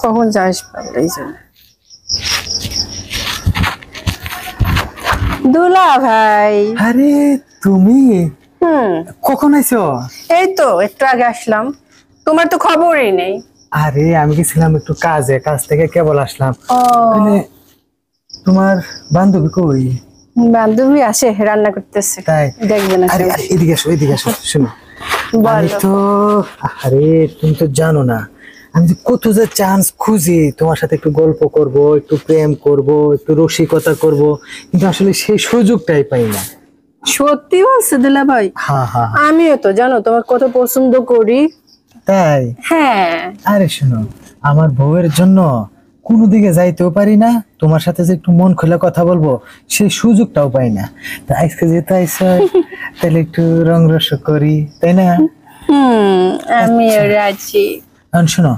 কখন যাস এই জন্য। দুলা ভাই। আরে তুমি কখন আইছো? এই তো একটু আগে আসলাম, তোমার তো খবরই নেই। আরে আমি গেছিলাম একটু কাজে, কাজ থেকে কেবল আসলাম। তোমার বান্ধবী কই? বান্ধবী আসে, রান্না করতেছে। তাই? দেখবে না? আরে এদিকে আসো, এদিকে আসো। শোনো, আমি তো আরে তুমি তো জানো না আমি যে কত যে চান্স খুঁজি তোমার সাথে একটু গল্প করব, একটু প্রেম করব, একটু রসিকতা করব, কিন্তু আসলে সেই সুযোগটাই পাই না। সত্যি বলছে দুলা ভাই? হ্যাঁ হ্যাঁ, আমিও তো জানো তোমার কত পছন্দ করি। তাই? হ্যাঁ। আরে শোনো, আমার বউয়ের জন্য কোনো দিকে যাইতেও পারি না, তোমার সাথে যে একটু মন খুলে কথা বলবো সেই সুযোগটাও পাই না। তা আজকে যেতে আইসো, তাহলে একটু রং রস করি, তাই না? আমিও রাজি। এখন শোনো,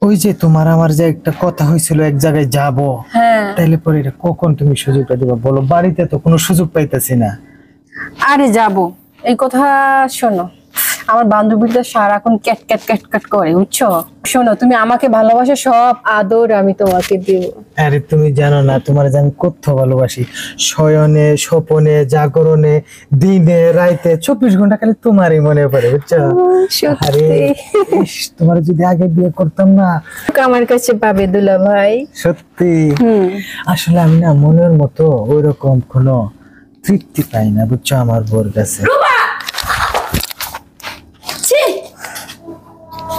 ওই যে তোমার আমার যে একটা কথা হয়েছিল এক জায়গায় যাব, তাইলে পরে এটা কখন তুমি সুযোগটা দিবা বলো? বাড়িতে তো কোনো সুযোগ পাইতেছি না। আরে যাব, এই কথা শোনো, আমার বান্ধবীটা সারাক্ষণ ক্যাট ক্যাট ক্যাট ক্যাট করে, বুঝছো? শোনো, তুমি আমাকে ভালোবাসো, সব আদর আমি তোমাকে দিব। আরে তুমি জানো না তোমার যে আমি কত ভালোবাসি, শয়নে স্বপনে জাগরণে দিনে রাইতে 24 ঘন্টা খালি তোমারই মনে পড়ে, বুঝছো? আরে তোমার যদি আগে বিয়ে করতাম না, আমার কাছে পাবে দুলা ভাই। সত্যি আসলে আমি না মনের মতো ওইরকম কোনো তৃপ্তি পাই না, বুঝছো, আমার বোর কাছে।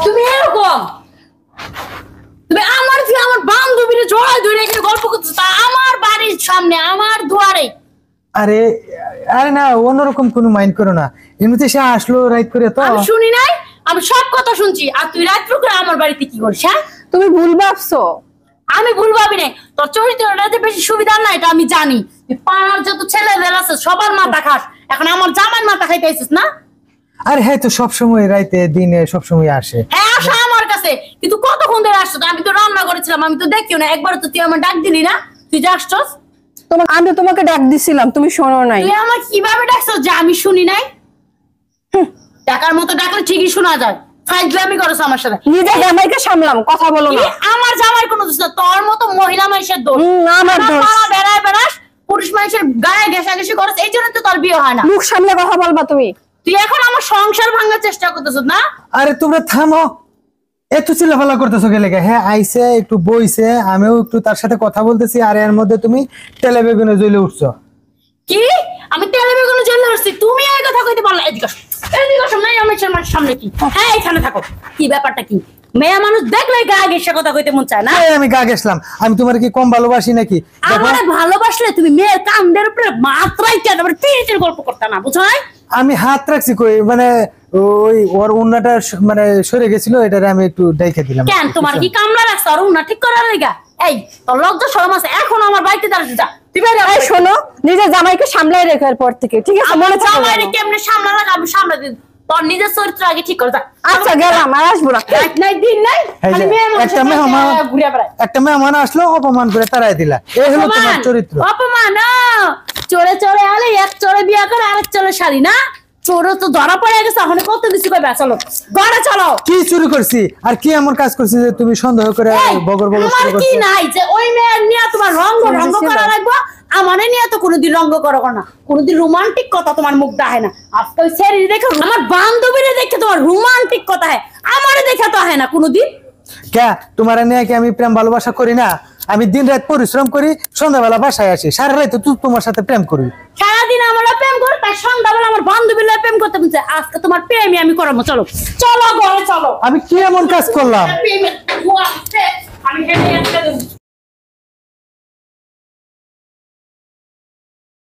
তুমি এরকম, তুমি আমার বান্ধবীর জড়ায় ধরে এখানে গল্প করতেছো, তা আমার বাড়ির সামনে, আমার দুয়ারে। আরে আরে না, অন্যরকম কোনো মাইন্ড করো না, এমনিতে সে আসলো রাইট করে। তো আমি শুনি নাই, আমি সব কথা শুনছি। আর তুই রাত করে আমার বাড়িতে কি করিস? হ্যাঁ, তুমি ভুল ভাবছো। আমি ভুল ভাবি নাই, তোর চরিত্রটা যে বেশি সুবিধা না এটা আমি জানি। তুই পাড়ার যত ছেলেদের আছে সবার মাথা খাস, এখন আমার জামাই মাথা খাইতে আইছিস না? আরে হ্যাঁ, তো সবসময় রাইতে দিনে সবসময় আসে। হ্যাঁ আসে আমার কাছে, কিন্তু কতক্ষণ ধরে আসছো? আমি তো রান্না করেছিলাম, আমি তো দেখিও না। একবার তো তুই আমার ডাক দিলি না, তুই যে আসছস। আমি তোমাকে ডাক দিছিলাম, তুমি শোনো নাই। তুই আমার কিভাবে ডাকছস যে আমি শুনি নাই? ডাকার মতো ডাকলে ঠিকই শোনা যায়। ফাইজলামি করছ আমার সাথে। নিজের জামাইকে সামলাম, কথা বলো না। আমার জামাই কোনো দোষ না, তোর মতো মহিলা মানুষের দোষ। আমার দোষ। বেড়ায় বেড়াস, পুরুষ মানুষের গায়ে ঘেঁষাঘেঁষি করছ, এই জন্য তো তোর বিয়ে হয় না। মুখ সামলে কথা বলবা তুমি। তুই এখন আমার সংসার ভাঙার চেষ্টা করতেছ না? আরে তোমরা থামো, এত চিল্লাফাল্লা করতেছো গেলে? হ্যাঁ আইসে একটু বইছে, আমিও একটু তার সাথে কথা বলতেছি, আর এর মধ্যে তুমি তেলে বেগুনে জ্বলে উঠছো। কি? আমি তেলে বেগুনে জ্বলে উঠছি? তুমি এই কথা কইতে পারলা? এদিকে আসো, এদিকে আসো। নাই আমার সামনে কি? হ্যাঁ এখানে থাকো। কি ব্যাপারটা কি? মেয়ে মানুষ দেখলে গা ঘেঁষে কথা কইতে মন চায় না? আমি গা গেছলাম, আমি তোমার কি কম ভালোবাসি নাকি? আমারে ভালোবাসলে তুমি মেয়ের কান্দের উপরে মাত্রাই কেন পিরিতের গল্প করতে না, বুঝো? আমি হাত রাখছি কই, মানে ওই ওর উন্নাটা মানে সরে গেছিল, এটারে আমি একটু দেখে দিলাম। কেন তোমার কি কামলা রাখছ আর উন্না ঠিক করার লাগা? এই তোর লজ্জা শরম আছে? এখন আমার বাড়িতে দাঁড়াতে যা। তুই বাইরে আয়। শোনো, নিজের জামাইকে সামলাই রেখার পর থেকে, ঠিক আছে? মনে থাকে জামাইরে কেমনে সামলা লাগা? আমি সামলা দিই। তোর নিজের চরিত্র আগে ঠিক করে যা। আচ্ছা গেলাম, আর আসবো না। রাত নাই দিন নাই, খালি মেয়ে মানুষ ঘুরে বেড়ায়। একটা মেহমান আসলো, অপমান করে তাড়াই দিলা। এই হলো তোমার চরিত্র। অপমান? চোরে চোরে আলে এক চোরে বিয়া করে আরেক চোরে শাড়ি না? চোর তো ধরা পড়ে গেছে, এখন কত কিছু করবে। চলো ঘরে চলো। কি চুরি করছি আর কি এমন কাজ করছি যে তুমি সন্দেহ করে বগর বগর আমার কি নাই যে ওই মেয়ের নিয়ে তোমার রঙ্গ করা লাগবে? আমারে নিয়ে তো কোনোদিন রঙ্গ করো না, কোনোদিন রোমান্টিক কথা তোমার মুখ দেখায় না। আজকে ওই শরীর দেখে, আমার বান্ধবীরে দেখে তোমার রোমান্টিক কথা হয়, আমারে দেখে তো হয় না কোনোদিন। কে তোমার নিয়ে কি আমি প্রেম ভালোবাসা করি না? আমি দিন রাত পরিশ্রম করি, সন্ধ্যাবেলা বাসায় আসি, সারা রাত তো তোমার সাথে প্রেম করি। সারাদিন আমরা প্রেম করি, তাই সন্ধ্যাবেলা আমার বান্ধবীর প্রেম করতে বলছে। আজকে তোমার প্রেমই আমি করাবো। চলো চলো ঘরে চলো। আমি কি এমন কাজ করলাম?